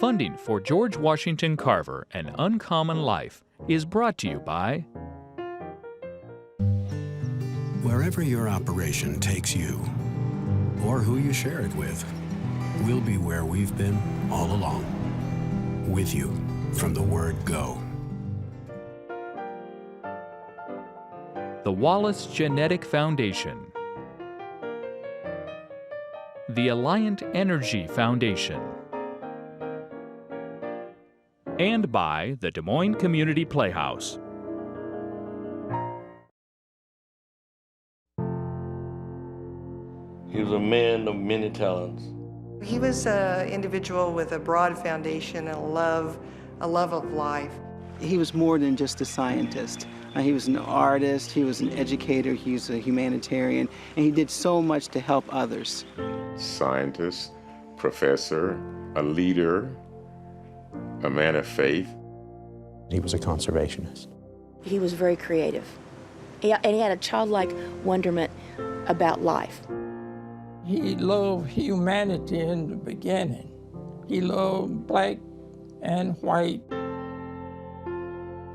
Funding for George Washington Carver, An Uncommon Life is brought to you by wherever your operation takes you, or who you share it with, we'll be where we've been all along, with you from the word go. the Wallace Genetic Foundation, the Alliant Energy Foundation, and by the Des Moines Community Playhouse. He was a man of many talents. He was an individual with a broad foundation and a love of life. He was more than just a scientist. He was an artist, he was an educator, he was a humanitarian, and he did so much to help others. Scientist, professor, a leader, a man of faith. He was a conservationist. He was very creative, and he had a childlike wonderment about life. He loved humanity in the beginning. He loved black and white.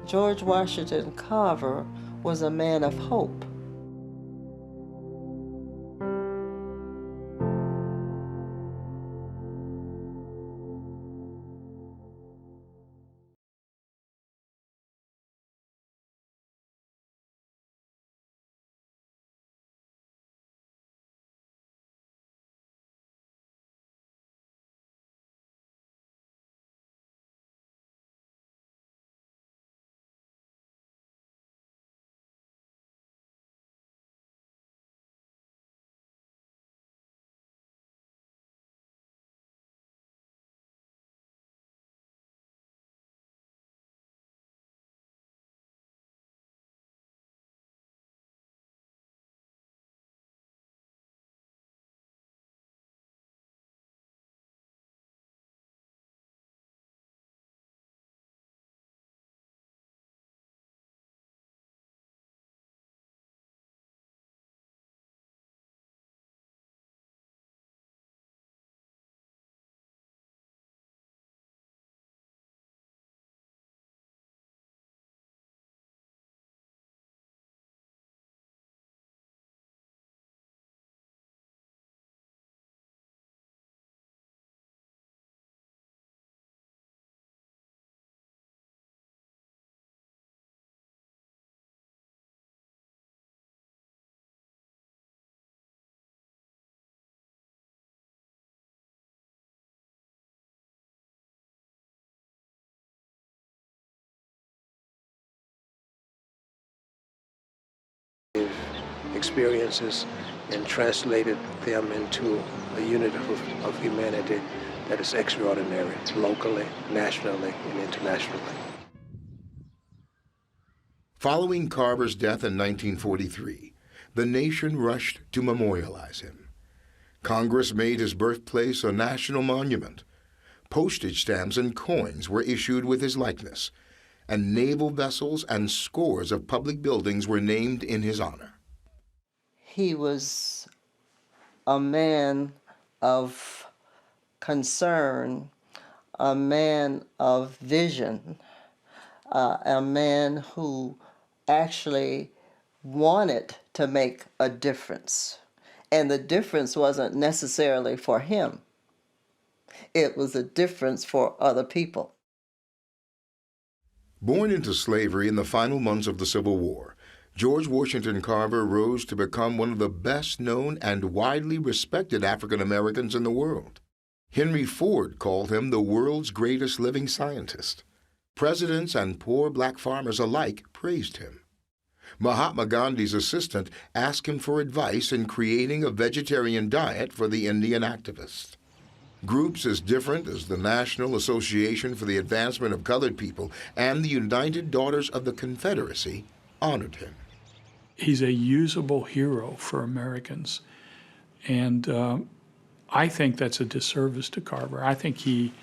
George Washington Carver was a man of hope. Experiences and translated them into a unit of humanity that is extraordinary, locally, nationally, and internationally. Following Carver's death in 1943, the nation rushed to memorialize him. Congress made his birthplace a national monument. Postage stamps and coins were issued with his likeness, and naval vessels and scores of public buildings were named in his honor. He was a man of concern, a man of vision, a man who actually wanted to make a difference. And the difference wasn't necessarily for him. It was a difference for other people. Born into slavery in the final months of the Civil War, George Washington Carver rose to become one of the best-known and widely respected African Americans in the world. Henry Ford called him the world's greatest living scientist. Presidents and poor black farmers alike praised him. Mahatma Gandhi's assistant asked him for advice in creating a vegetarian diet for the Indian activist. Groups as different as the National Association for the Advancement of Colored People and the United Daughters of the Confederacy honored him. He's a usable hero for Americans, and I think that's a disservice to Carver. I think he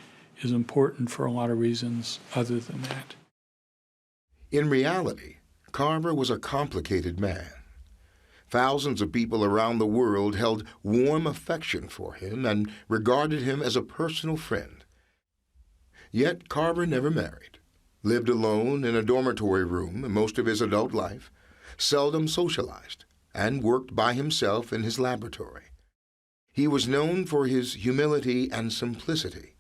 is important for a lot of reasons other than that. In reality, Carver was a complicated man. Thousands of people around the world held warm affection for him and regarded him as a personal friend. Yet Carver never married, lived alone in a dormitory room most of his adult life, seldom socialized, and worked by himself in his laboratory. He was known for his humility and simplicity,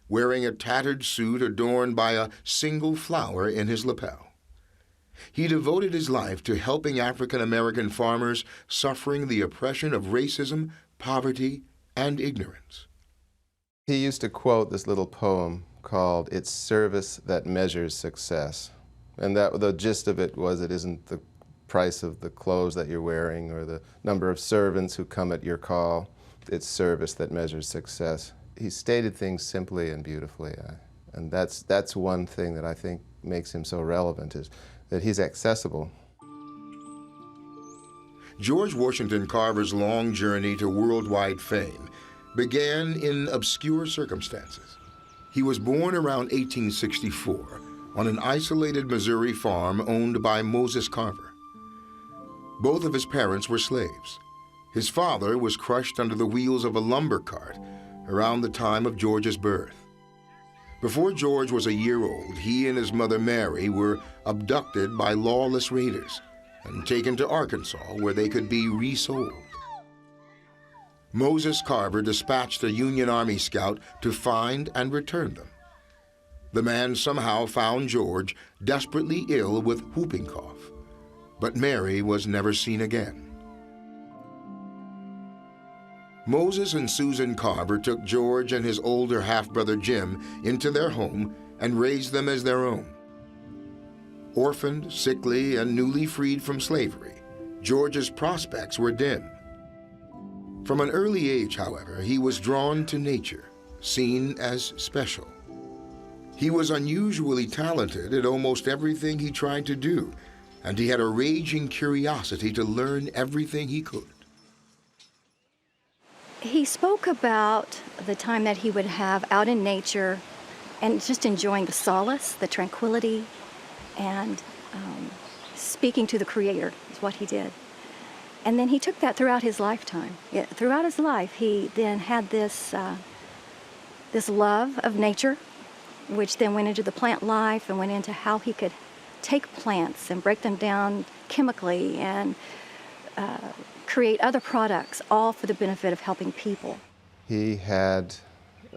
wearing a tattered suit adorned by a single flower in his lapel. He devoted his life to helping African American farmers suffering the oppression of racism, poverty, and ignorance. He used to quote this little poem called "It's Service That Measures Success." And the gist of it was, it isn't the price of the clothes that you're wearing or the number of servants who come at your call. It's service that measures success. He stated things simply and beautifully, and that's one thing that I think makes him so relevant, is that he's accessible. George Washington Carver's long journey to worldwide fame began in obscure circumstances. He was born around 1864 on an isolated Missouri farm owned by Moses Carver. Both of his parents were slaves. His father was crushed under the wheels of a lumber cart around the time of George's birth. Before George was a year old, he and his mother Mary were abducted by lawless raiders and taken to Arkansas, where they could be resold. Moses Carver dispatched a Union Army scout to find and return them. The man somehow found George desperately ill with whooping cough, but Mary was never seen again. Moses and Susan Carver took George and his older half-brother Jim into their home and raised them as their own. Orphaned, sickly, and newly freed from slavery, George's prospects were dim. From an early age, however, he was drawn to nature, seen as special. He was unusually talented at almost everything he tried to do, and he had a raging curiosity to learn everything he could. He spoke about the time that he would have out in nature and just enjoying the solace, the tranquility, and speaking to the Creator is what he did. And then he took that throughout his lifetime. Throughout his life, he then had this love of nature, which then went into the plant life and went into how he could take plants and break them down chemically and create other products, all for the benefit of helping people. He had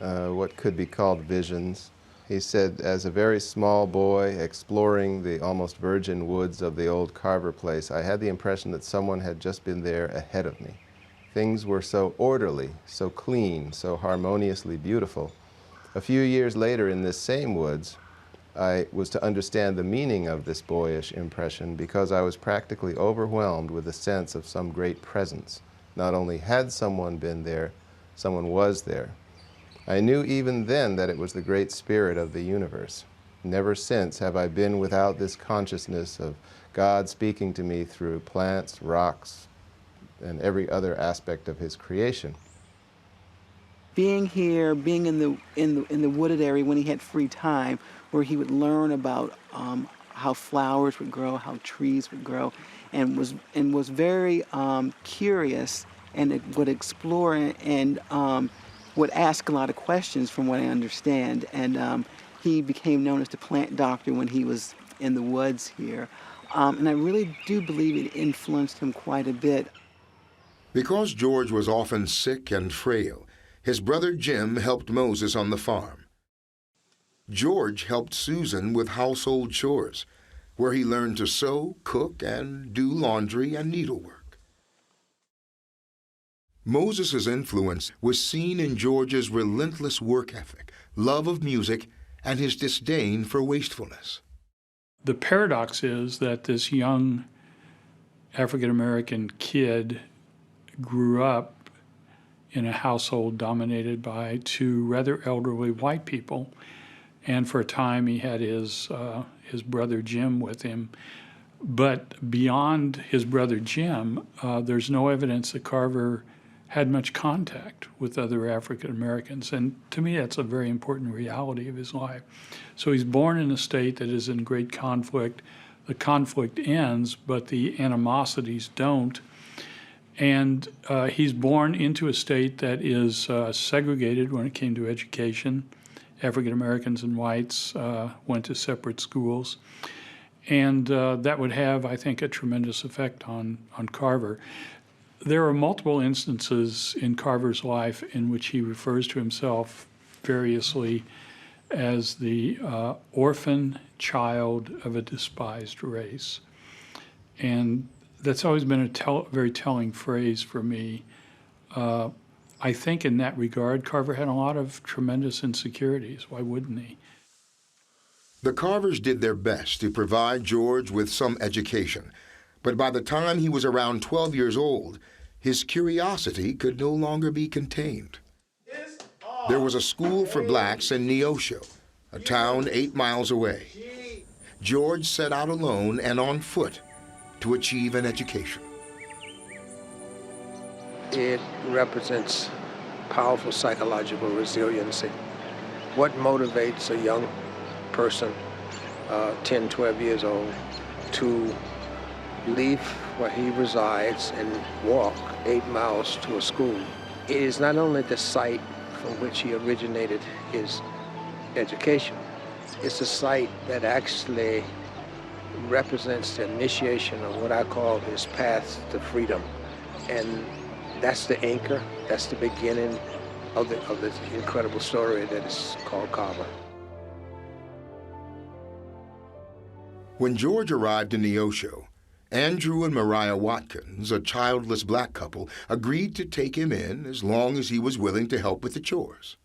what could be called visions. He said, as a very small boy exploring the almost virgin woods of the old Carver place, I had the impression that someone had just been there ahead of me. Things were so orderly, so clean, so harmoniously beautiful. A few years later in this same woods, I was to understand the meaning of this boyish impression because I was practically overwhelmed with a sense of some great presence. Not only had someone been there, someone was there. I knew even then that it was the Great Spirit of the universe. Never since have I been without this consciousness of God speaking to me through plants, rocks, and every other aspect of His creation. Being here, being in the wooded area when he had free time, where he would learn about how flowers would grow, how trees would grow, and was very curious and would explore and would ask a lot of questions, from what I understand. And he became known as the plant doctor when he was in the woods here. And I really do believe it influenced him quite a bit. Because George was often sick and frail, his brother Jim helped Moses on the farm. George helped Susan with household chores, where he learned to sew, cook, and do laundry and needlework. Moses' influence was seen in George's relentless work ethic, love of music, and his disdain for wastefulness. The paradox is that this young African-American kid grew up in a household dominated by two rather elderly white people, and for a time he had his brother Jim with him. But beyond his brother Jim, there's no evidence that Carver had much contact with other African Americans, and to me that's a very important reality of his life. So he's born in a state that is in great conflict. The conflict ends, but the animosities don't. And he's born into a state that is segregated when it came to education. African Americans and whites went to separate schools. And that would have, I think, a tremendous effect on Carver. There are multiple instances in Carver's life in which he refers to himself variously as the orphan child of a despised race. And that's always been a very telling phrase for me. I think in that regard, Carver had a lot of tremendous insecurities. Why wouldn't he? The Carvers did their best to provide George with some education, but by the time he was around 12 years old, his curiosity could no longer be contained. There was a school for blacks in Neosho, a town 8 miles away. George set out alone and on foot to achieve an education. It represents powerful psychological resiliency. What motivates a young person, 10, 12 years old, to leave where he resides and walk 8 miles to a school? It is not only the site from which he originated his education, it's a site that actually represents the initiation of what I call his path to freedom. And that's the anchor, that's the beginning of the incredible story that is called Carver. When George arrived in Neosho, Andrew and Mariah Watkins, a childless black couple, agreed to take him in as long as he was willing to help with the chores.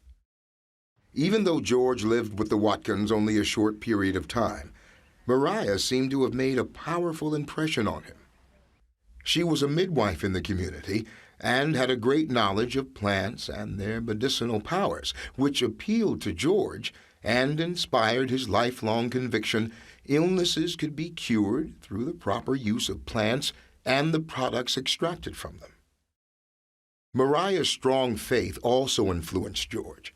Even though George lived with the Watkins only a short period of time, Mariah seemed to have made a powerful impression on him. She was a midwife in the community and had a great knowledge of plants and their medicinal powers, which appealed to George and inspired his lifelong conviction illnesses could be cured through the proper use of plants and the products extracted from them. Mariah's strong faith also influenced George,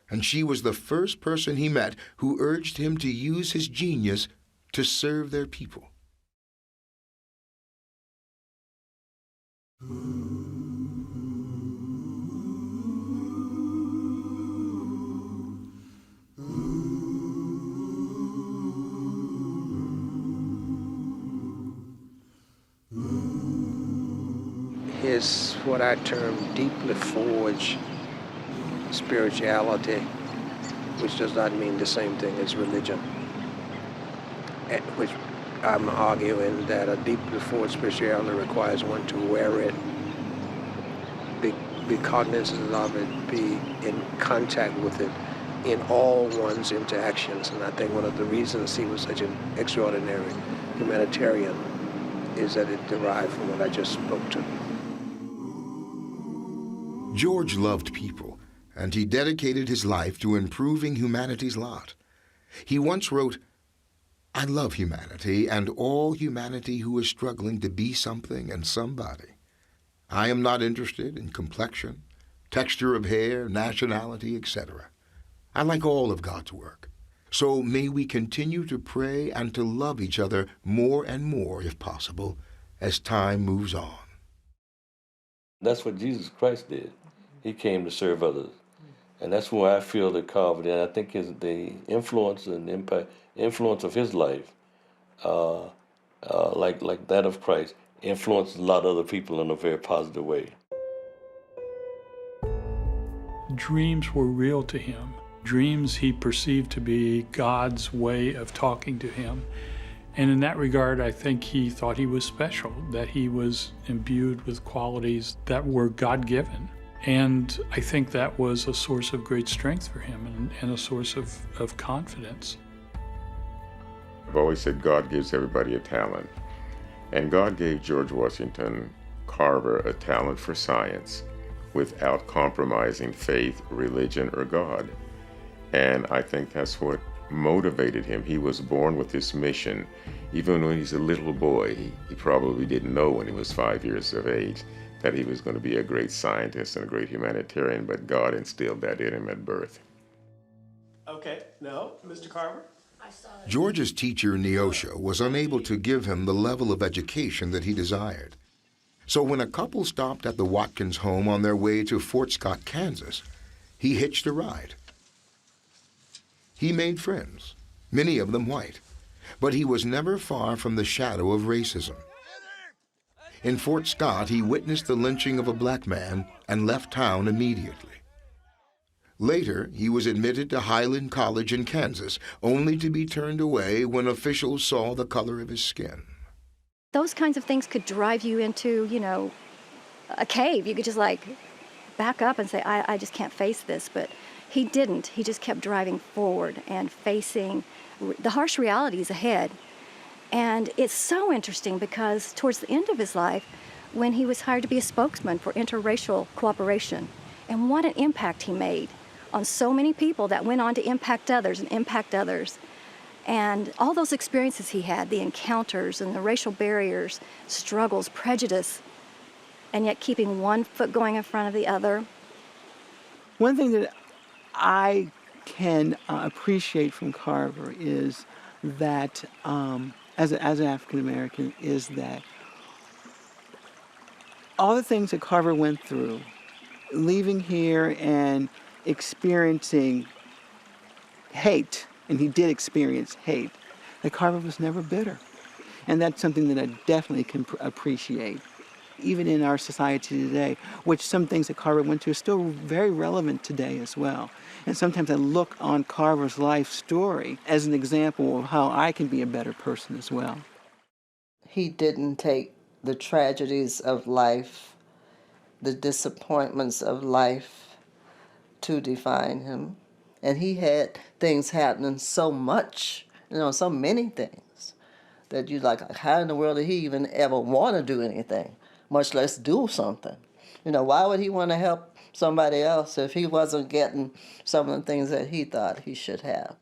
and she was the first person he met who urged him to use his genius to serve their people. His what I term deeply forged spirituality, which does not mean the same thing as religion, which I'm arguing that a deeply forged spirituality requires one to wear it, be cognizant of it, be in contact with it in all one's interactions. And I think one of the reasons he was such an extraordinary humanitarian is that it derived from what I just spoke to. George loved people, and he dedicated his life to improving humanity's lot. He once wrote, "I love humanity and all humanity who is struggling to be something and somebody. I am not interested in complexion, texture of hair, nationality, etc. I like all of God's work. So may we continue to pray and to love each other more and more, if possible, as time moves on." That's what Jesus Christ did. He came to serve others. And that's why I feel that Carver did. I think the influence and influence of his life, like that of Christ, influenced a lot of other people in a very positive way. Dreams were real to him. Dreams he perceived to be God's way of talking to him. And in that regard, I think he thought he was special, that he was imbued with qualities that were God-given. And I think that was a source of great strength for him and a source of confidence. I've always said God gives everybody a talent. And God gave George Washington Carver a talent for science without compromising faith, religion, or God. And I think that's what motivated him. He was born with this mission. Even when he's a little boy, he probably didn't know when he was 5 years of age that he was going to be a great scientist and a great humanitarian, but God instilled that in him at birth. Okay, no, Mr. Carver? George's teacher, Neosho, was unable to give him the level of education that he desired. So when a couple stopped at the Watkins home on their way to Fort Scott, Kansas, he hitched a ride. He made friends, many of them white, but he was never far from the shadow of racism. In Fort Scott, he witnessed the lynching of a black man and left town immediately. Later, he was admitted to Highland College in Kansas, only to be turned away when officials saw the color of his skin. Those kinds of things could drive you into, a cave. You could just back up and say, I just can't face this. But he didn't. He just kept driving forward and facing the harsh realities ahead. And it's so interesting because towards the end of his life, when he was hired to be a spokesman for interracial cooperation, and what an impact he made on so many people that went on to impact others and impact others. And all those experiences he had, the encounters and the racial barriers, struggles, prejudice, and yet keeping one foot going in front of the other. One thing that I can appreciate from Carver is that, as an African American, is that all the things that Carver went through, leaving here and experiencing hate, and he did experience hate, that Carver was never bitter. And that's something that I definitely can appreciate. Even in our society today, which some things that Carver went through are still very relevant today as well. And sometimes I look on Carver's life story as an example of how I can be a better person as well. He didn't take the tragedies of life, the disappointments of life to define him. And he had things happening so much, so many things, that you how in the world did he even ever want to do anything, much less do something? Why would he want to help somebody else if he wasn't getting some of the things that he thought he should have?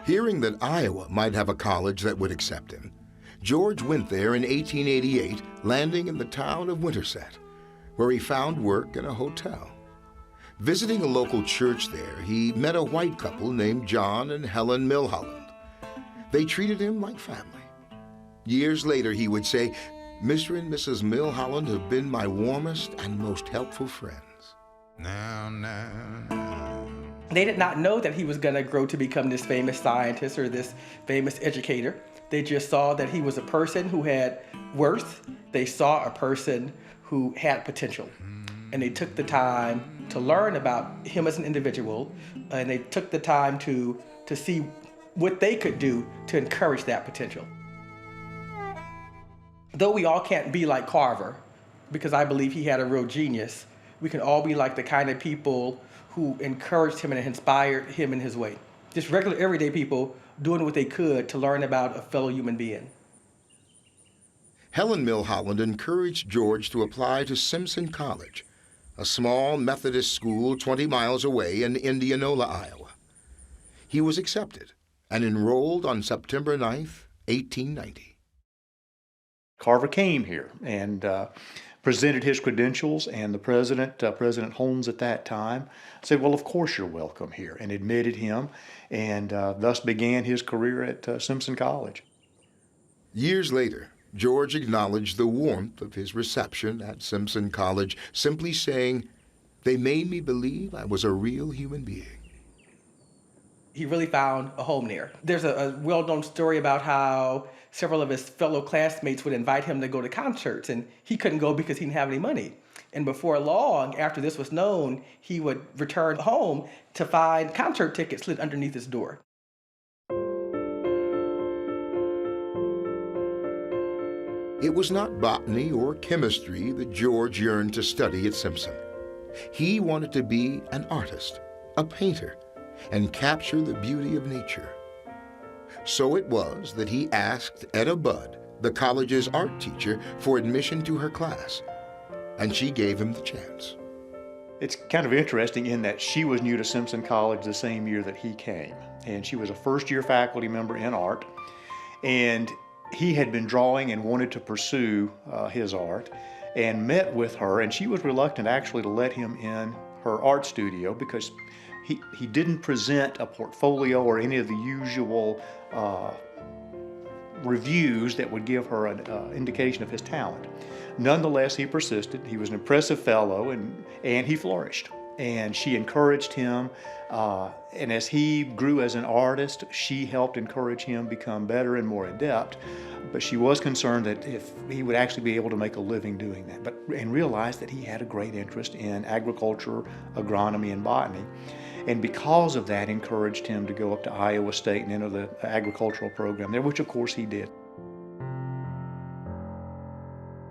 Hearing that Iowa might have a college that would accept him, George went there in 1888, landing in the town of Winterset, where he found work in a hotel. Visiting a local church there, he met a white couple named John and Helen Milholland. They treated him like family. Years later, he would say, "Mr. and Mrs. Milholland have been my warmest and most helpful friends." They did not know that he was going to grow to become this famous scientist or this famous educator. They just saw that he was a person who had worth. They saw a person who had potential. And they took the time to learn about him as an individual, and they took the time to see what they could do to encourage that potential. Though we all can't be like Carver, because I believe he had a real genius, we can all be like the kind of people who encouraged him and inspired him in his way. Just regular, everyday people doing what they could to learn about a fellow human being. Helen Milholland encouraged George to apply to Simpson College, a small Methodist school 20 miles away in Indianola, Iowa. He was accepted and enrolled on September 9th, 1890. Carver came here and presented his credentials, and the president, President Holmes at that time, said, "Well, of course you're welcome here," and admitted him, and thus began his career at Simpson College. Years later, George acknowledged the warmth of his reception at Simpson College, simply saying, "They made me believe I was a real human being." He really found a home there. There's a well-known story about how several of his fellow classmates would invite him to go to concerts, and he couldn't go because he didn't have any money. And before long, after this was known, he would return home to find concert tickets slid underneath his door. It was not botany or chemistry that George yearned to study at Simpson. He wanted to be an artist, a painter, and capture the beauty of nature. So it was that he asked Etta Budd, the college's art teacher, for admission to her class, and she gave him the chance. It's kind of interesting in that she was new to Simpson College the same year that he came, and she was a first-year faculty member in art, and he had been drawing and wanted to pursue his art, and met with her, and she was reluctant actually to let him in her art studio because he didn't present a portfolio or any of the usual reviews that would give her an indication of his talent. Nonetheless, he persisted. He was an impressive fellow, and he flourished. And she encouraged him, and as he grew as an artist, she helped encourage him become better and more adept. But she was concerned that if he would actually be able to make a living doing that, and realized that he had a great interest in agriculture, agronomy, and botany. And because of that, encouraged him to go up to Iowa State and enter the agricultural program there, which of course he did.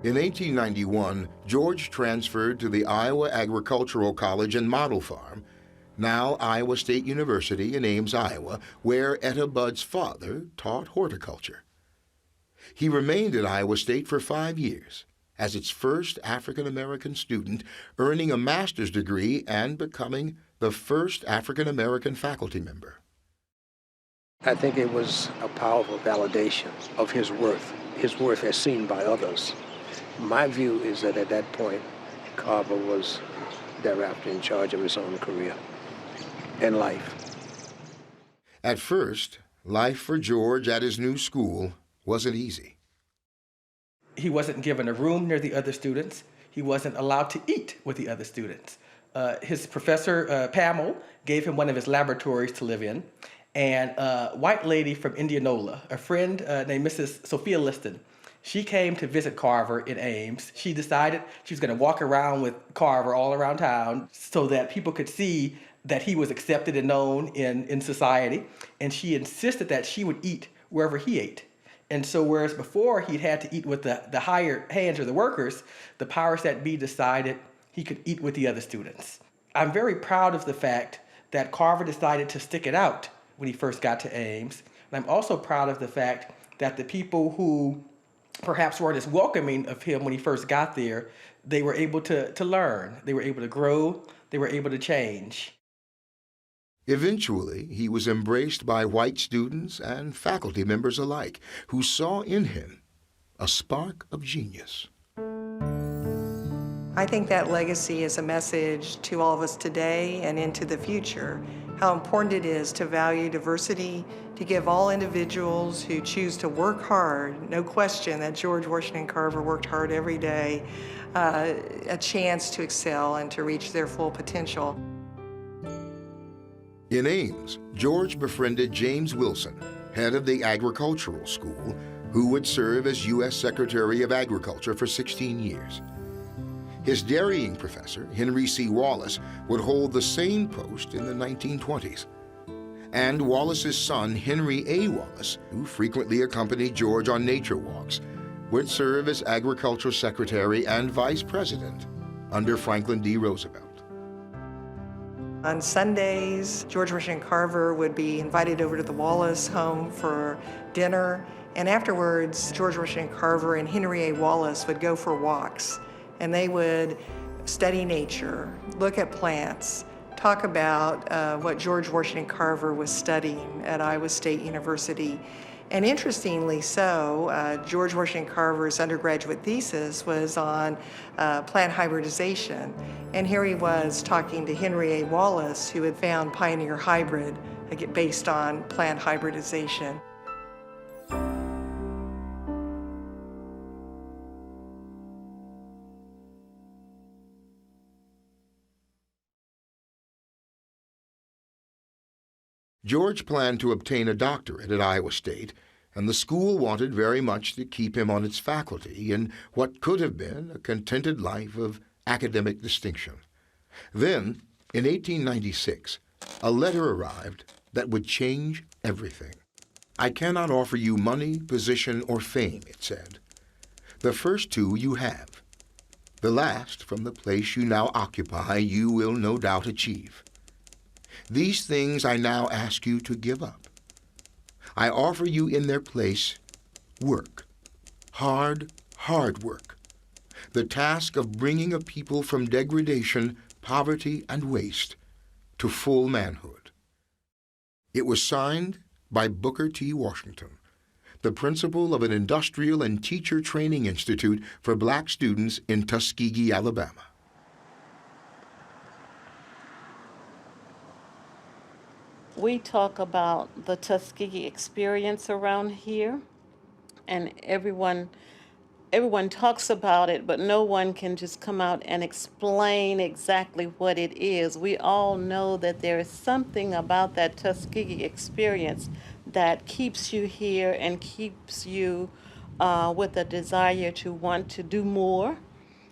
In 1891, George transferred to the Iowa Agricultural College and Model Farm, now Iowa State University in Ames, Iowa, where Etta Budd's father taught horticulture. He remained at Iowa State for 5 years as its first African-American student, earning a master's degree and becoming the first African-American faculty member. I think it was a powerful validation of his worth as seen by others. My view is that at that point, Carver was thereafter in charge of his own career and life. At first, life for George at his new school wasn't easy. He wasn't given a room near the other students. He wasn't allowed to eat with the other students. His professor, Pamela, gave him one of his laboratories to live in. And a white lady from Indianola, a friend named Mrs. Sophia Liston, she came to visit Carver in Ames. She decided she was going to walk around with Carver all around town so that people could see that he was accepted and known in society. And she insisted that she would eat wherever he ate. And so whereas before he'd had to eat with the hired hands or the workers, the powers that be decided he could eat with the other students. I'm very proud of the fact that Carver decided to stick it out when he first got to Ames. And I'm also proud of the fact that the people who perhaps weren't as welcoming of him when he first got there, they were able to learn, they were able to grow, they were able to change. Eventually, he was embraced by white students and faculty members alike, who saw in him a spark of genius. I think that legacy is a message to all of us today and into the future, how important it is to value diversity, to give all individuals who choose to work hard, no question that George Washington Carver worked hard every day, a chance to excel and to reach their full potential. In Ames, George befriended James Wilson, head of the agricultural school, who would serve as U.S. Secretary of Agriculture for 16 years. His dairying professor, Henry C. Wallace, would hold the same post in the 1920s. And Wallace's son, Henry A. Wallace, who frequently accompanied George on nature walks, would serve as agricultural secretary and vice president under Franklin D. Roosevelt. On Sundays, George Washington Carver would be invited over to the Wallace home for dinner. And afterwards, George Washington Carver and Henry A. Wallace would go for walks. And they would study nature, look at plants, talk about what George Washington Carver was studying at Iowa State University. And interestingly so, George Washington Carver's undergraduate thesis was on plant hybridization. And here he was talking to Henry A. Wallace, who had found Pioneer Hybrid based on plant hybridization. George planned to obtain a doctorate at Iowa State, and the school wanted very much to keep him on its faculty in what could have been a contented life of academic distinction. Then, in 1896, a letter arrived that would change everything. "I cannot offer you money, position, or fame," it said. "The first two you have. The last, from the place you now occupy, you will no doubt achieve. These things I now ask you to give up. I offer you in their place work, hard, hard work, the task of bringing a people from degradation, poverty, and waste to full manhood." It was signed by Booker T. Washington, the principal of an industrial and teacher training institute for black students in Tuskegee, Alabama. We talk about the Tuskegee experience around here, and everyone talks about it, but no one can just come out and explain exactly what it is. We all know that there is something about that Tuskegee experience that keeps you here and keeps you with a desire to want to do more.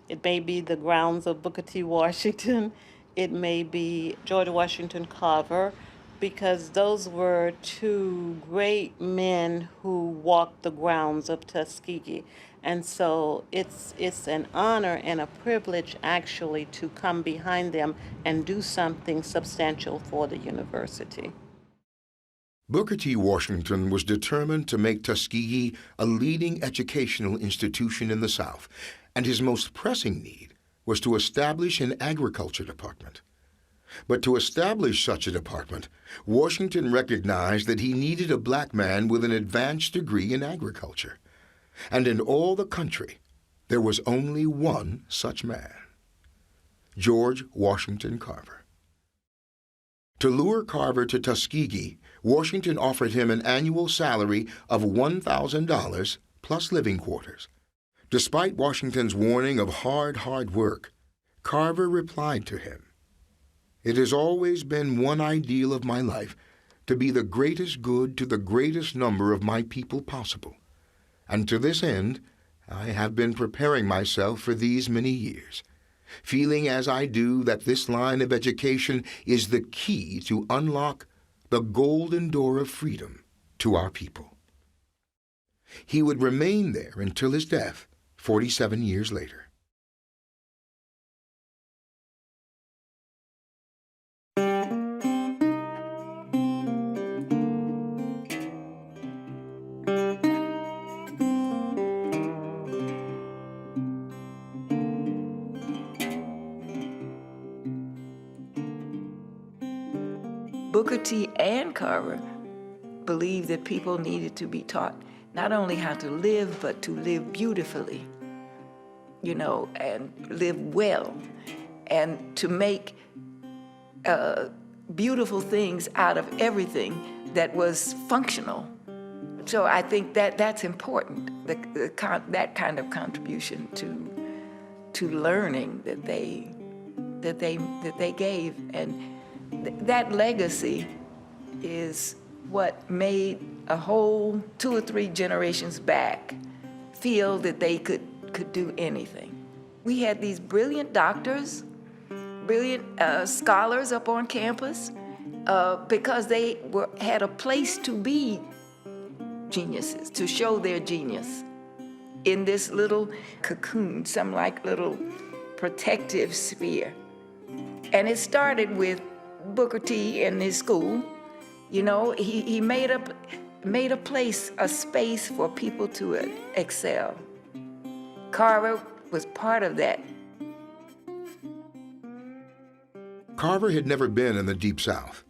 It may be the grounds of Booker T. Washington. It may be George Washington Carver, because those were two great men who walked the grounds of Tuskegee. And so it's an honor and a privilege actually to come behind them and do something substantial for the university. Booker T. Washington was determined to make Tuskegee a leading educational institution in the South, and his most pressing need was to establish an agriculture department. But to establish such a department, Washington recognized that he needed a black man with an advanced degree in agriculture. And in all the country, there was only one such man, George Washington Carver. To lure Carver to Tuskegee, Washington offered him an annual salary of $1,000 plus living quarters. Despite Washington's warning of hard work, Carver replied to him, "It has always been one ideal of my life to be the greatest good to the greatest number of my people possible. And to this end, I have been preparing myself for these many years, feeling as I do that this line of education is the key to unlock the golden door of freedom to our people." He would remain there until his death 47 years later. Booker T. and Carver believed that people needed to be taught not only how to live, but to live beautifully, and live well, and to make beautiful things out of everything that was functional. So I think that's important, that kind of contribution to learning that they gave. And that legacy is what made a whole 2 or 3 generations back feel that they could do anything. We had these brilliant doctors, brilliant scholars up on campus because they had a place to be geniuses, to show their genius in this little cocoon, some like little protective sphere. And it started with Booker T and his school. He made a place, a space for people to excel. Carver was part of that. Carver had never been in the Deep South.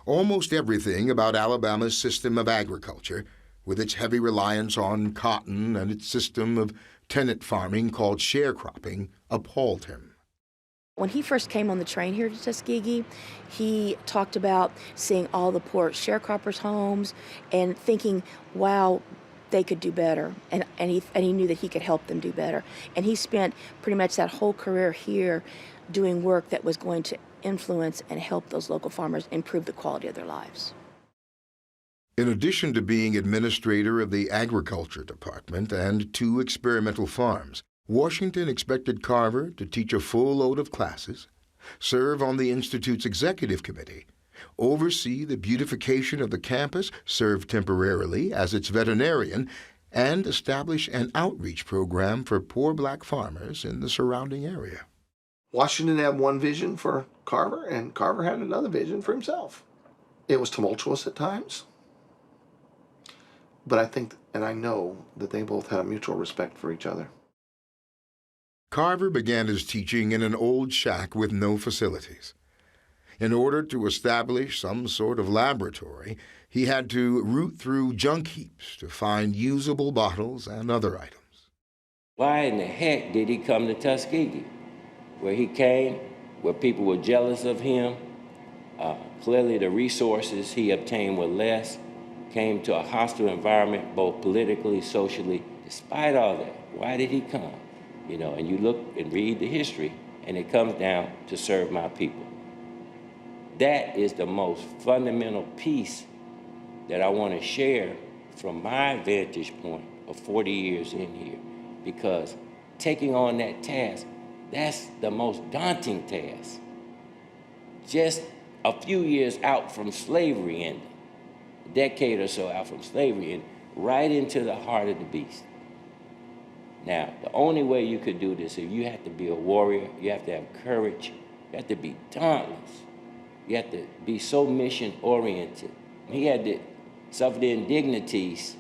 Almost everything about Alabama's system of agriculture, with its heavy reliance on cotton and its system of tenant farming called sharecropping, appalled him. When he first came on the train here to Tuskegee, he talked about seeing all the poor sharecroppers' homes and thinking, wow, they could do better. And he knew that he could help them do better. And he spent pretty much that whole career here doing work that was going to influence and help those local farmers improve the quality of their lives. In addition to being administrator of the agriculture department and 2 experimental farms, Washington expected Carver to teach a full load of classes, serve on the Institute's executive committee, oversee the beautification of the campus, serve temporarily as its veterinarian, and establish an outreach program for poor black farmers in the surrounding area. Washington had one vision for Carver, and Carver had another vision for himself. It was tumultuous at times, but I think, and I know, that they both had a mutual respect for each other. Carver began his teaching in an old shack with no facilities. In order to establish some sort of laboratory, he had to root through junk heaps to find usable bottles and other items. Why in the heck did he come to Tuskegee? Where he came, where people were jealous of him, clearly the resources he obtained were less, came to a hostile environment, both politically, socially. Despite all that, why did he come? You know, and you look and read the history, and it comes down to serve my people. That is the most fundamental piece that I want to share from my vantage point of 40 years in here, because taking on that task, that's the most daunting task. Just a few years out from slavery ending, a decade or so out from slavery ending, right into the heart of the beast. Now, the only way you could do this is you have to be a warrior, you have to have courage, you have to be dauntless, you have to be so mission-oriented. He had to suffer the indignities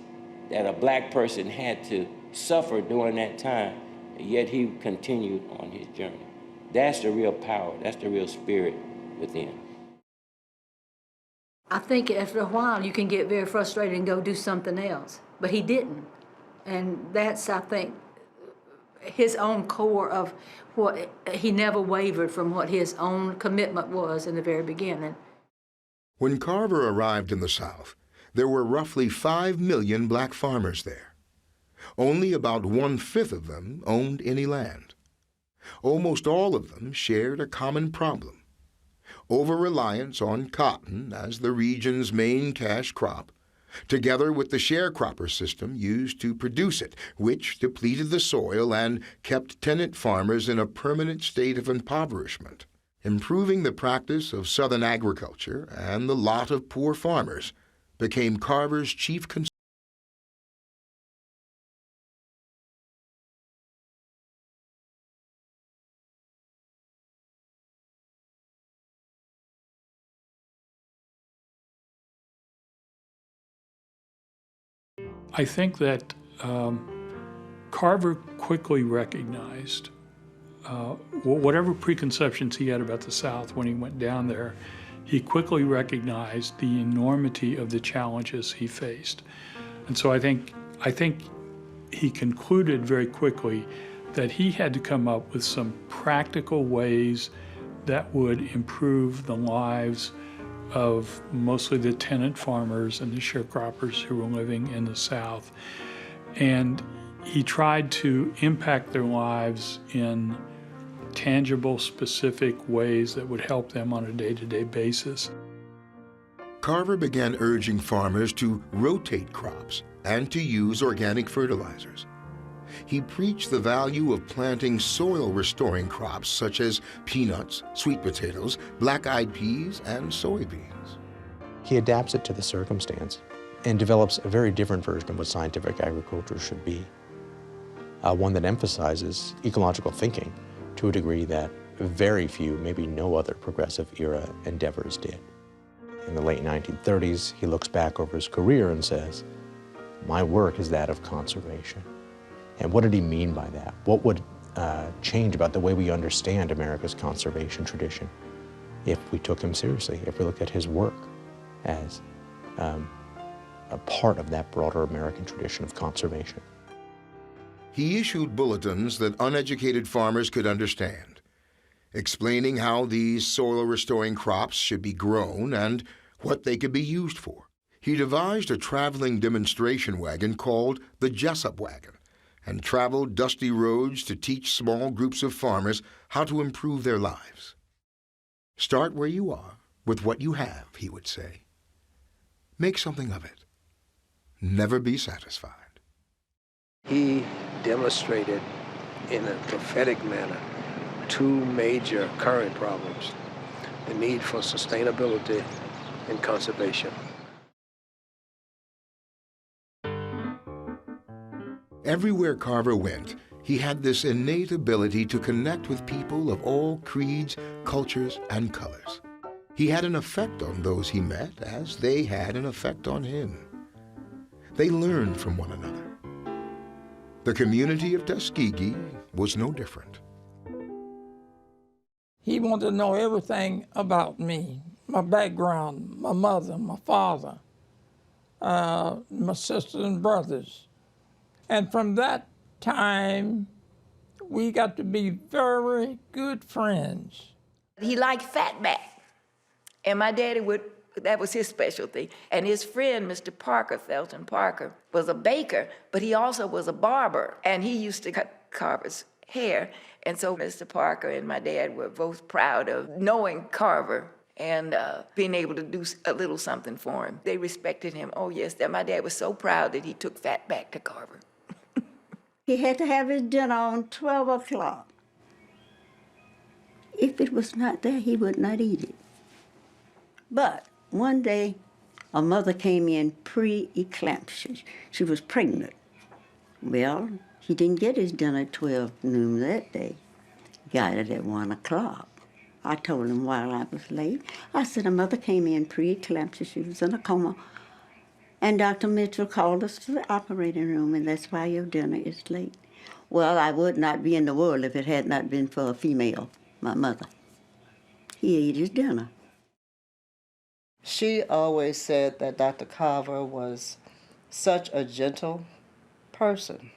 that a black person had to suffer during that time, and yet he continued on his journey. That's the real power, that's the real spirit within. I think after a while you can get very frustrated and go do something else, but he didn't. And that's, I think, his own core of what he never wavered from what his own commitment was in the very beginning. When Carver arrived in the South, there were roughly 5 million black farmers there. Only about 1/5 of them owned any land. Almost all of them shared a common problem: over-reliance on cotton as the region's main cash crop, together with the sharecropper system used to produce it, which depleted the soil and kept tenant farmers in a permanent state of impoverishment. Improving the practice of Southern agriculture and the lot of poor farmers became Carver's chief concern. I think that Carver quickly recognized whatever preconceptions he had about the South when he went down there, he quickly recognized the enormity of the challenges he faced. And so I think he concluded very quickly that he had to come up with some practical ways that would improve the lives of mostly the tenant farmers and the sharecroppers who were living in the South. And he tried to impact their lives in tangible, specific ways that would help them on a day-to-day basis. Carver began urging farmers to rotate crops and to use organic fertilizers. He preached the value of planting soil-restoring crops such as peanuts, sweet potatoes, black-eyed peas, and soybeans. He adapts it to the circumstance and develops a very different version of what scientific agriculture should be. One that emphasizes ecological thinking to a degree that very few, maybe no other progressive era endeavors did. In the late 1930s, he looks back over his career and says, "My work is that of conservation." And what did he mean by that? What would change about the way we understand America's conservation tradition if we took him seriously, if we looked at his work as a part of that broader American tradition of conservation? He issued bulletins that uneducated farmers could understand, explaining how these soil-restoring crops should be grown and what they could be used for. He devised a traveling demonstration wagon called the Jessup Wagon and traveled dusty roads to teach small groups of farmers how to improve their lives. Start where you are with what you have, he would say. Make something of it. Never be satisfied. He demonstrated in a prophetic manner two major current problems: the need for sustainability and conservation. Everywhere Carver went, he had this innate ability to connect with people of all creeds, cultures, and colors. He had an effect on those he met as they had an effect on him. They learned from one another. The community of Tuskegee was no different. He wanted to know everything about me, my background, my mother, my father, my sisters and brothers. And from that time, we got to be very good friends. He liked fatback, and my daddy that was his specialty. And his friend, Mr. Parker, Felton Parker, was a baker, but he also was a barber, and he used to cut Carver's hair. And so Mr. Parker and my dad were both proud of knowing Carver and being able to do a little something for him. They respected him. Oh, yes, my dad was so proud that he took fatback to Carver. He had to have his dinner on 12 o'clock. If it was not there, he would not eat it. But one day, a mother came in pre-eclampsia. She was pregnant. Well, he didn't get his dinner at 12 noon that day. He got it at 1 o'clock. I told him while I was late, I said, a mother came in pre-eclampsia. She was in a coma. And Dr. Mitchell called us to the operating room, and that's why your dinner is late. Well, I would not be in the world if it had not been for a female, my mother. He ate his dinner. She always said that Dr. Carver was such a gentle person,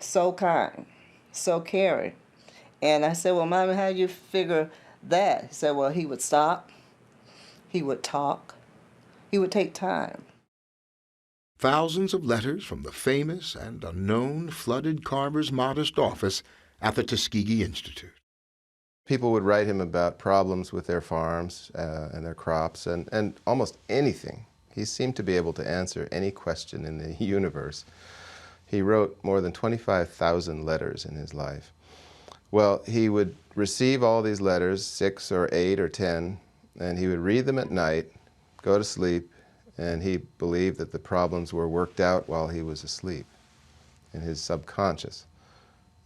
so kind, so caring. And I said, well, Mommy, how do you figure that? He said, well, he would stop, he would talk, he would take time. Thousands of letters from the famous and unknown flooded Carver's modest office at the Tuskegee Institute. People would write him about problems with their farms and their crops and almost anything. He seemed to be able to answer any question in the universe. He wrote more than 25,000 letters in his life. Well, he would receive all these letters, 6 or 8 or 10, and he would read them at night, go to sleep, and he believed that the problems were worked out while he was asleep in his subconscious.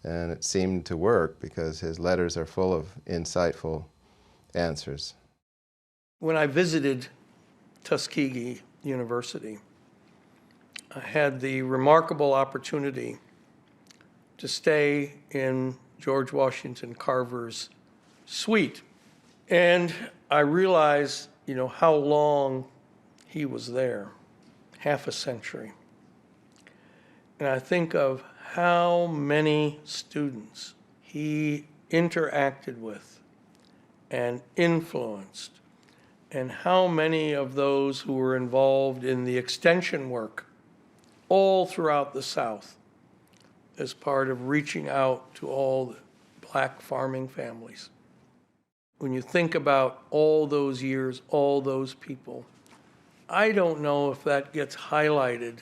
And it seemed to work because his letters are full of insightful answers. When I visited Tuskegee University, I had the remarkable opportunity to stay in George Washington Carver's suite. And I realized, how long he was there, half a century. And I think of how many students he interacted with and influenced, and how many of those who were involved in the extension work all throughout the South as part of reaching out to all the black farming families. When you think about all those years, all those people, I don't know if that gets highlighted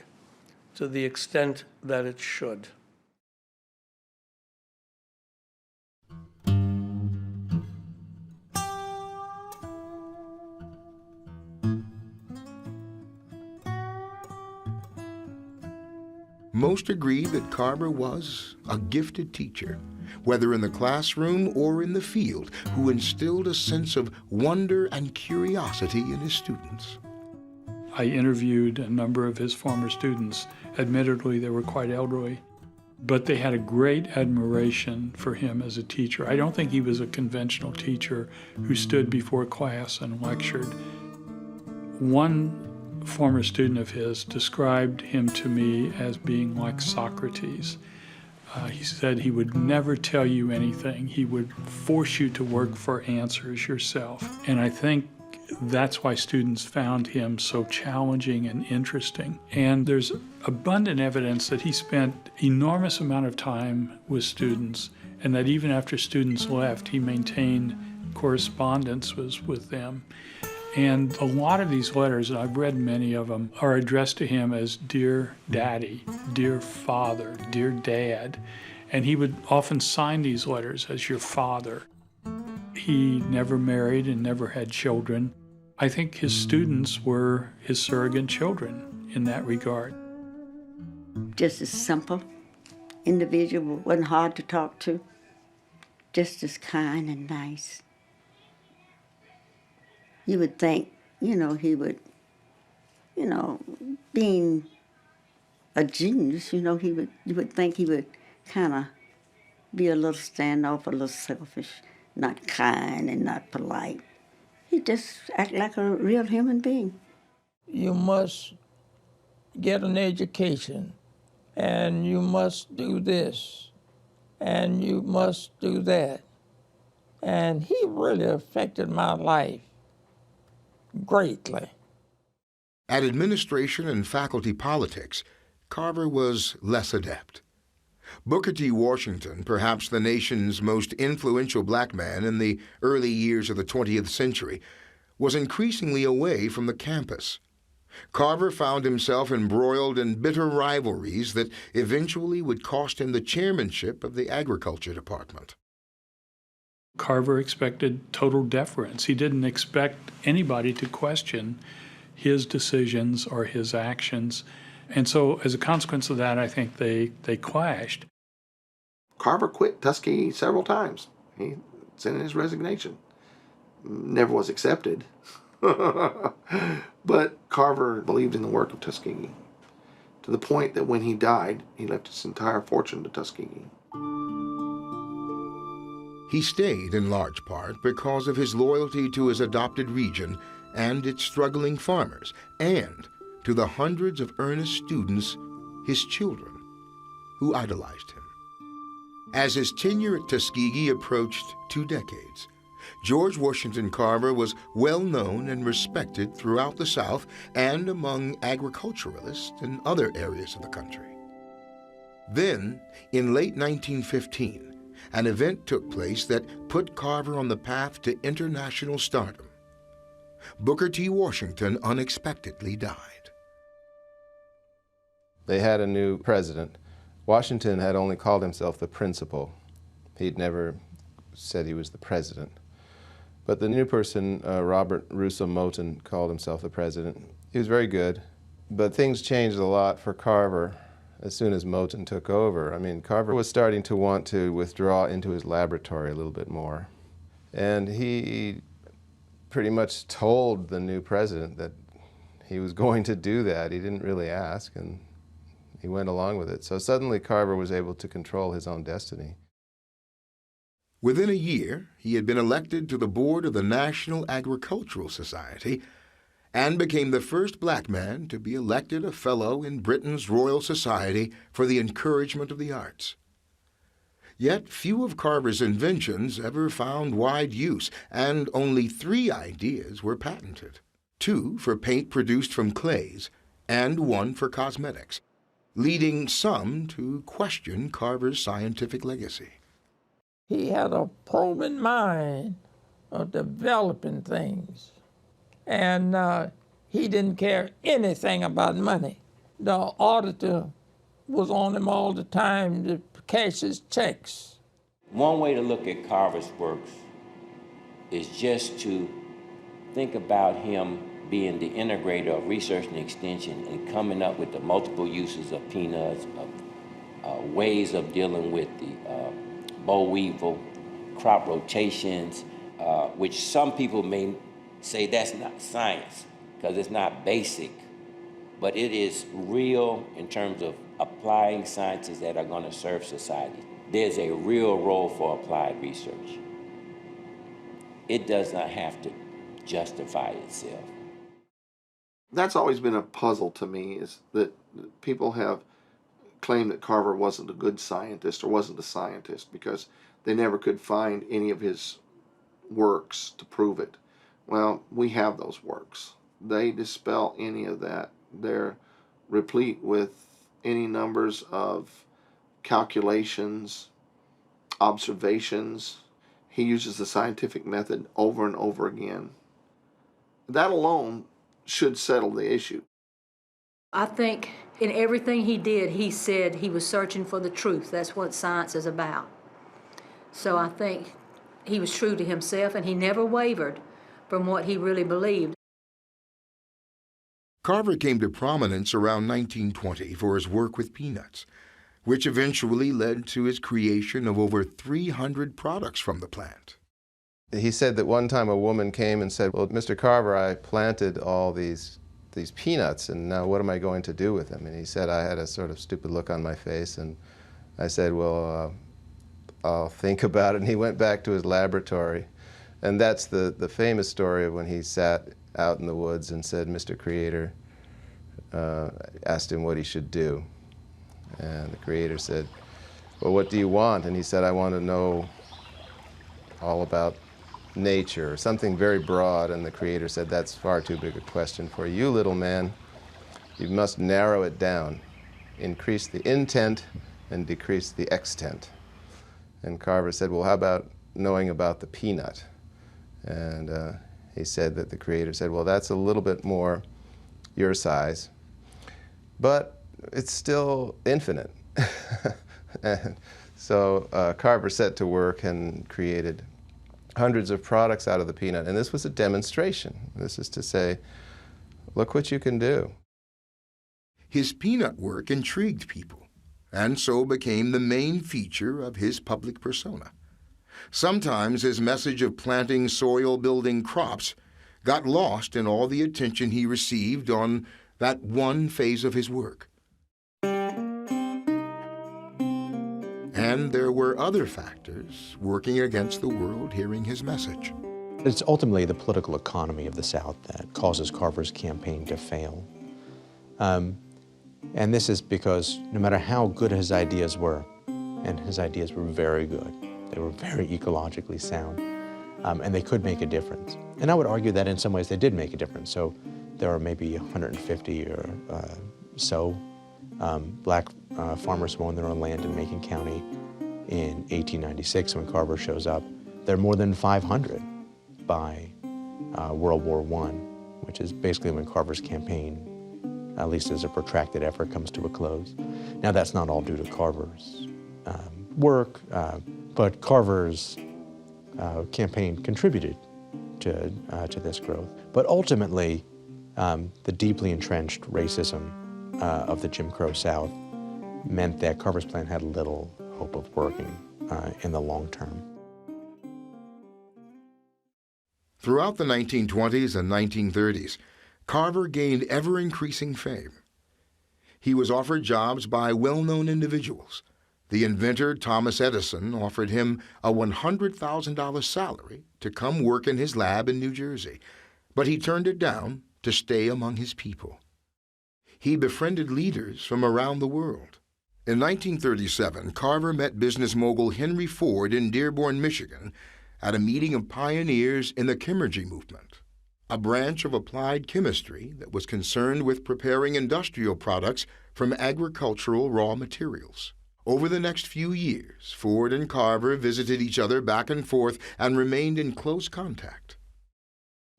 to the extent that it should. Most agree that Carver was a gifted teacher, whether in the classroom or in the field, who instilled a sense of wonder and curiosity in his students. I interviewed a number of his former students. Admittedly, they were quite elderly, but they had a great admiration for him as a teacher. I don't think he was a conventional teacher who stood before class and lectured. One former student of his described him to me as being like Socrates. He said he would never tell you anything. He would force you to work for answers yourself. And I think that's why students found him so challenging and interesting. And there's abundant evidence that he spent enormous amount of time with students, and that even after students left, he maintained correspondence with them. And a lot of these letters, and I've read many of them, are addressed to him as Dear Daddy, Dear Father, Dear Dad. And he would often sign these letters as your father. He never married and never had children. I think his students were his surrogate children in that regard. Just a simple individual, wasn't hard to talk to, just as kind and nice. You would think, he would, being a genius, you would think he would kind of be a little standoff, a little selfish. not kind and not polite. He just acted like a real human being. You must get an education, and you must do this, and you must do that. And he really affected my life greatly. At administration and faculty politics, Carver was less adept. Booker T. Washington, perhaps the nation's most influential black man in the early years of the 20th century, was increasingly away from the campus. Carver found himself embroiled in bitter rivalries that eventually would cost him the chairmanship of the Agriculture Department. Carver expected total deference. He didn't expect anybody to question his decisions or his actions. And so as a consequence of that, I think they clashed. Carver quit Tuskegee several times. He sent in his resignation. Never was accepted. But Carver believed in the work of Tuskegee, to the point that when he died, he left his entire fortune to Tuskegee. He stayed in large part because of his loyalty to his adopted region and its struggling farmers, and to the hundreds of earnest students, his children, who idolized him. As his tenure at Tuskegee approached 2 decades, George Washington Carver was well known and respected throughout the South and among agriculturalists in other areas of the country. Then, in late 1915, an event took place that put Carver on the path to international stardom. Booker T. Washington unexpectedly died. They had a new president. Washington had only called himself the principal. He'd never said he was the president. But the new person, Robert Russo Moton, called himself the president. He was very good, but things changed a lot for Carver as soon as Moton took over. I mean, Carver was starting to want to withdraw into his laboratory a little bit more. And he pretty much told the new president that he was going to do that. He didn't really ask, and he went along with it. So suddenly Carver was able to control his own destiny. Within a year, he had been elected to the board of the National Agricultural Society and became the first black man to be elected a fellow in Britain's Royal Society for the Encouragement of the Arts. Yet few of Carver's inventions ever found wide use, and only 3 ideas were patented: 2 for paint produced from clays, and 1 for cosmetics, leading some to question Carver's scientific legacy. He had a probing mind of developing things, and he didn't care anything about money. The auditor was on him all the time to cash his checks. One way to look at Carver's works is just to think about him being the integrator of research and extension and coming up with the multiple uses of peanuts, of ways of dealing with the boll weevil, crop rotations, which some people may say that's not science because it's not basic, but it is real in terms of applying sciences that are going to serve society. There's a real role for applied research. It does not have to justify itself. That's always been a puzzle to me, is that people have claimed that Carver wasn't a good scientist or wasn't a scientist because they never could find any of his works to prove it. Well, we have those works. They dispel any of that. They're replete with any numbers of calculations, observations. He uses the scientific method over and over again. That alone should settle the issue. I think in everything he did, he said he was searching for the truth. That's what science is about. So I think he was true to himself, and he never wavered from what he really believed. Carver came to prominence around 1920 for his work with peanuts, which eventually led to his creation of over 300 products from the plant. He said that one time a woman came and said, "Well, Mr. Carver, I planted all these peanuts, and now what am I going to do with them?" And he said, I had a sort of stupid look on my face, and I said, "Well, I'll think about it. And he went back to his laboratory. And that's the famous story of when he sat out in the woods and said, Mr. Creator, asked him what he should do. And the Creator said, well, what do you want? And he said, I want to know all about nature, or something very broad. And the Creator said, that's far too big a question for you, little man. You must narrow it down, increase the intent and decrease the extent. And Carver said, well, how about knowing about the peanut? And he said that the Creator said, well, that's a little bit more your size, but it's still infinite. And so Carver set to work and created hundreds of products out of the peanut. And this was a demonstration. This is to say, look what you can do. His peanut work intrigued people, and so became the main feature of his public persona. Sometimes his message of planting soil-building crops got lost in all the attention he received on that one phase of his work. And there were other factors working against the world hearing his message. It's ultimately the political economy of the South that causes Carver's campaign to fail. And this is because no matter how good his ideas were, and his ideas were very good, they were very ecologically sound, and they could make a difference. And I would argue that in some ways they did make a difference. So there are maybe 150 or so black farmers who own their own land in Macon County in 1896 when Carver shows up. There are more than 500 by World War I, which is basically when Carver's campaign, at least as a protracted effort, comes to a close. Now that's not all due to Carver's work, but Carver's campaign contributed to this growth. But ultimately, the deeply entrenched racism of the Jim Crow South meant that Carver's plan had little hope of working in the long term. Throughout the 1920s and 1930s, Carver gained ever-increasing fame. He was offered jobs by well-known individuals. The inventor Thomas Edison offered him a $100,000 salary to come work in his lab in New Jersey, but he turned it down to stay among his people. He befriended leaders from around the world. In 1937, Carver met business mogul Henry Ford in Dearborn, Michigan, at a meeting of pioneers in the chemurgy movement, a branch of applied chemistry that was concerned with preparing industrial products from agricultural raw materials. Over the next few years, Ford and Carver visited each other back and forth and remained in close contact.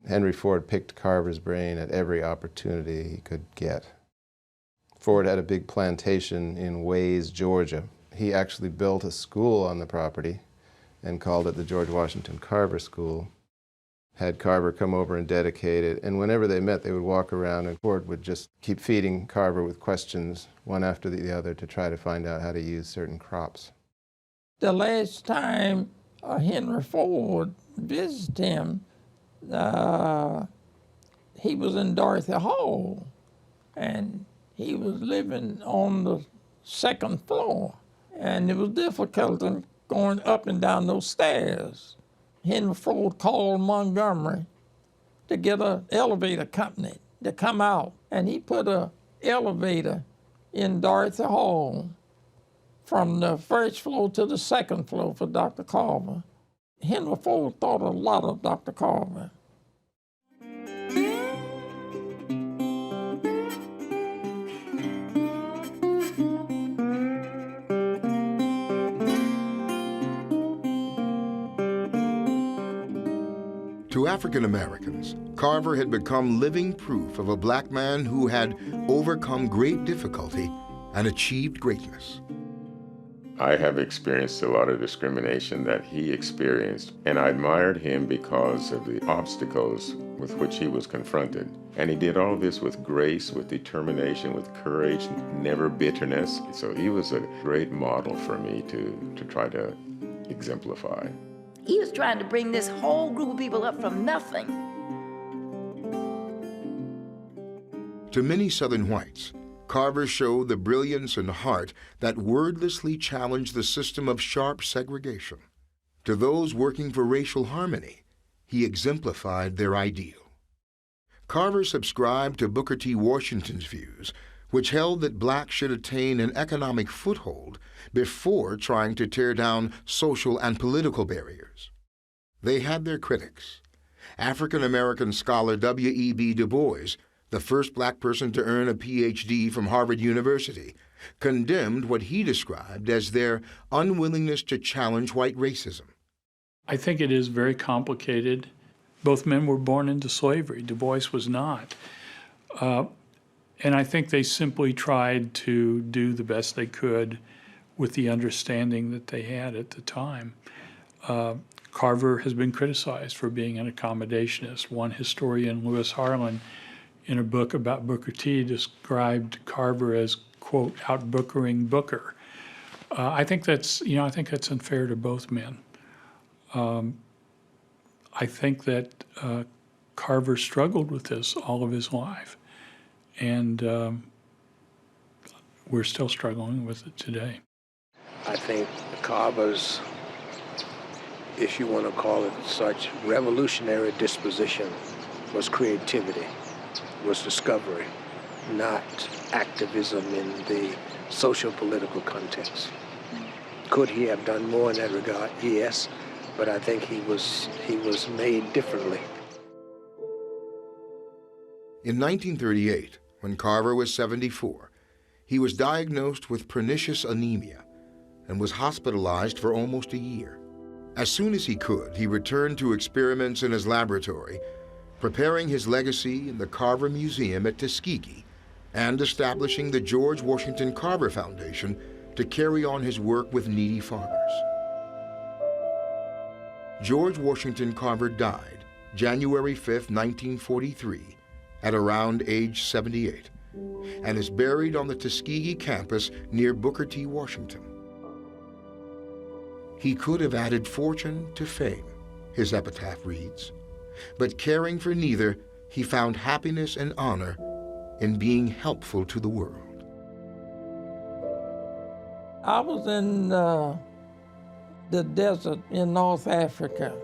Henry Ford picked Carver's brain at every opportunity he could get. Ford had a big plantation in Wayne, Georgia. He actually built a school on the property and called it the George Washington Carver School. Had Carver come over and dedicate it, and whenever they met, they would walk around and Ford would just keep feeding Carver with questions, one after the other, to try to find out how to use certain crops. The last time Henry Ford visited him, he was in Dorothy Hall, and he was living on the second floor, and it was difficult in going up and down those stairs. Henry Ford called Montgomery to get an elevator company to come out, and he put an elevator in Dorothy Hall from the first floor to the second floor for Dr. Carver. Henry Ford thought a lot of Dr. Carver. To African Americans, Carver had become living proof of a black man who had overcome great difficulty and achieved greatness. I have experienced a lot of discrimination that he experienced, and I admired him because of the obstacles with which he was confronted. And he did all this with grace, with determination, with courage, never bitterness. So he was a great model for me to try to exemplify. He was trying to bring this whole group of people up from nothing. To many Southern whites, Carver showed the brilliance and heart that wordlessly challenged the system of sharp segregation. To those working for racial harmony, he exemplified their ideal. Carver subscribed to Booker T. Washington's views, which held that blacks should attain an economic foothold before trying to tear down social and political barriers. They had their critics. African-American scholar W.E.B. Du Bois, the first black person to earn a Ph.D. from Harvard University, condemned what he described as their unwillingness to challenge white racism. I think it is very complicated. Both men were born into slavery. Du Bois was not. And I think they simply tried to do the best they could with the understanding that they had at the time. Carver has been criticized for being an accommodationist. One historian, Lewis Harlan, in a book about Booker T, described Carver as, quote, out-bookering Booker. I think that's unfair to both men. I think that Carver struggled with this all of his life, and we're still struggling with it today. I think Carver's, if you want to call it such, revolutionary disposition was creativity, was discovery, not activism in the social political context. Could he have done more in that regard? Yes, but I think he was made differently. In 1938, when Carver was 74, he was diagnosed with pernicious anemia and was hospitalized for almost a year. As soon as he could, he returned to experiments in his laboratory, preparing his legacy in the Carver Museum at Tuskegee and establishing the George Washington Carver Foundation to carry on his work with needy farmers. George Washington Carver died January 5, 1943, at around age 78, and is buried on the Tuskegee campus near Booker T. Washington. He could have added fortune to fame, his epitaph reads, but caring for neither, he found happiness and honor in being helpful to the world. I was in the desert in North Africa,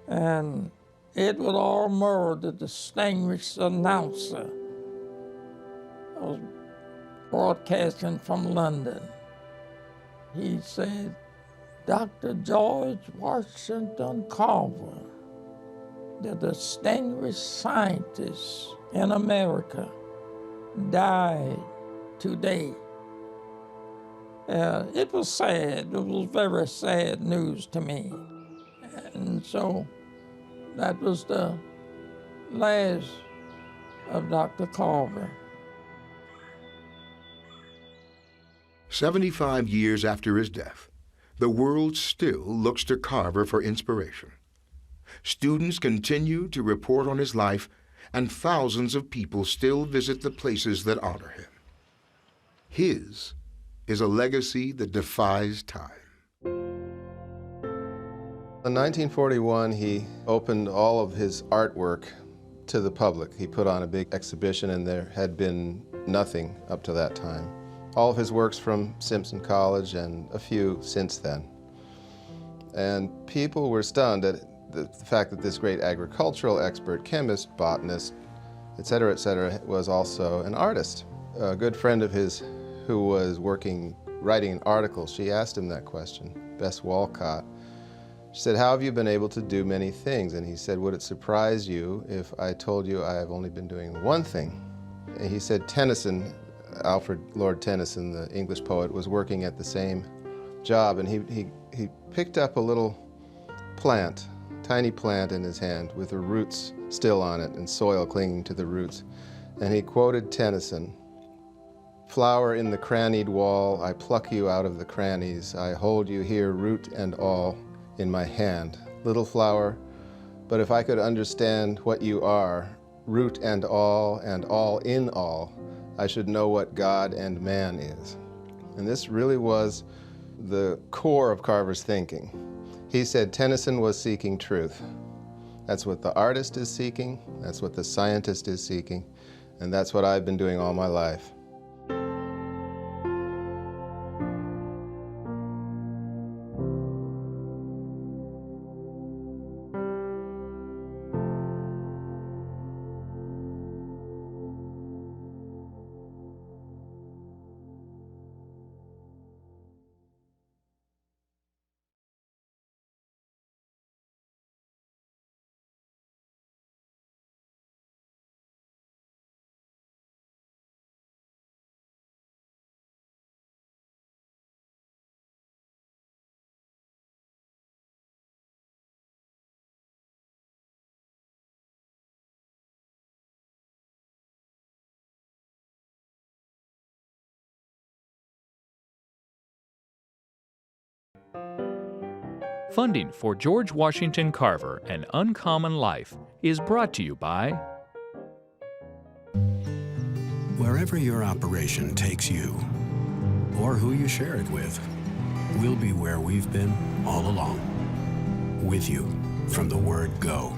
and Edward R. Murray, the distinguished announcer, was broadcasting from London. He said, Dr. George Washington Carver, the distinguished scientist in America, died today. It was sad. It was very sad news to me. And so that was the last of Dr. Carver. 75 years after his death, the world still looks to Carver for inspiration. Students continue to report on his life, and thousands of people still visit the places that honor him. His is a legacy that defies time. In 1941, he opened all of his artwork to the public. He put on a big exhibition, and there had been nothing up to that time. All of his works from Simpson College and a few since then. And people were stunned at the fact that this great agricultural expert, chemist, botanist, et cetera, was also an artist. A good friend of his who was writing an article, she asked him that question, Bess Walcott. She said, how have you been able to do many things? And he said, would it surprise you if I told you I have only been doing one thing? And he said Tennyson, Alfred Lord Tennyson, the English poet, was working at the same job, and he picked up a little plant, tiny plant in his hand with the roots still on it and soil clinging to the roots. And he quoted Tennyson, flower in the crannied wall, I pluck you out of the crannies, I hold you here, root and all, in my hand. Little flower, but if I could understand what you are, root and all in all, I should know what God and man is. And this really was the core of Carver's thinking. He said Tennyson was seeking truth. That's what the artist is seeking, that's what the scientist is seeking, And that's what I've been doing all my life. Funding for George Washington Carver, An Uncommon Life, is brought to you by Wherever your operation takes you, or who you share it with, we'll be where we've been all along. With you from the word go.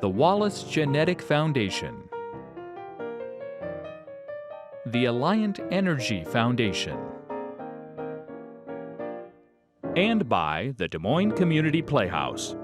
the Wallace Genetic Foundation, the Alliant Energy Foundation, and by the Des Moines Community Playhouse.